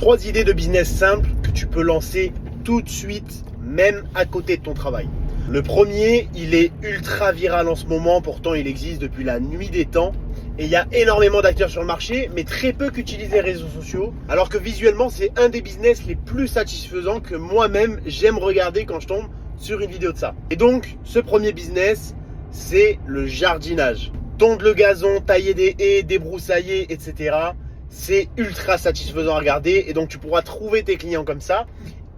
3 idées de business simples que tu peux lancer tout de suite, même à côté de ton travail. Le premier, il est ultra viral en ce moment, pourtant il existe depuis la nuit des temps. Et il y a énormément d'acteurs sur le marché, mais très peu qui utilisent les réseaux sociaux. Alors que visuellement, c'est un des business les plus satisfaisants que moi-même j'aime regarder quand je tombe sur une vidéo de ça. Et donc, ce premier business, c'est le jardinage. Tondre le gazon, tailler des haies, débroussailler, etc. C'est ultra satisfaisant à regarder et donc tu pourras trouver tes clients comme ça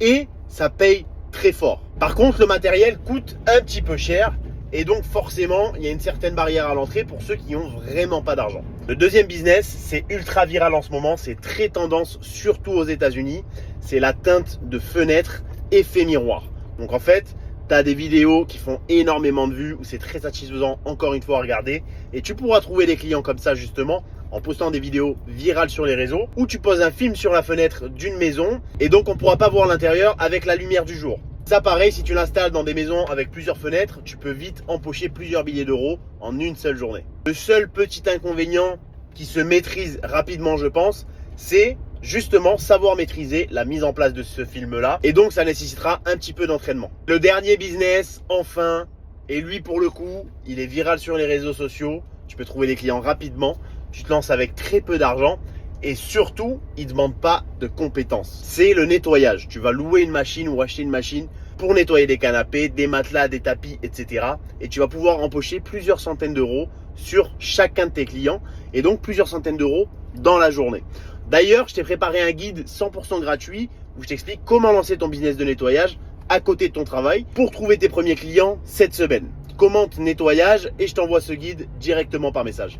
et ça paye très fort. Par contre, le matériel coûte un petit peu cher et donc forcément, il y a une certaine barrière à l'entrée pour ceux qui n'ont vraiment pas d'argent. Le deuxième business, c'est ultra viral en ce moment, c'est très tendance, surtout aux États-Unis. C'est la teinte de fenêtre effet miroir. Donc en fait, tu as des vidéos qui font énormément de vues où c'est très satisfaisant encore une fois à regarder et tu pourras trouver des clients comme ça justement en postant des vidéos virales sur les réseaux où tu poses un film sur la fenêtre d'une maison et donc on ne pourra pas voir l'intérieur avec la lumière du jour. Ça pareil, si tu l'installes dans des maisons avec plusieurs fenêtres, tu peux vite empocher plusieurs milliers d'euros en une seule journée. Le seul petit inconvénient qui se maîtrise rapidement je pense, c'est justement savoir maîtriser la mise en place de ce film-là et donc ça nécessitera un petit peu d'entraînement. Le dernier business, enfin, et lui pour le coup, il est viral sur les réseaux sociaux, tu peux trouver des clients rapidement, tu te lances avec très peu d'argent et surtout, il ne demande pas de compétences. C'est le nettoyage. Tu vas louer une machine ou acheter une machine pour nettoyer des canapés, des matelas, des tapis, etc. Et tu vas pouvoir empocher plusieurs centaines d'euros sur chacun de tes clients et donc plusieurs centaines d'euros dans la journée. D'ailleurs, je t'ai préparé un guide 100% gratuit où je t'explique comment lancer ton business de nettoyage à côté de ton travail pour trouver tes premiers clients cette semaine. Commente nettoyage et je t'envoie ce guide directement par message.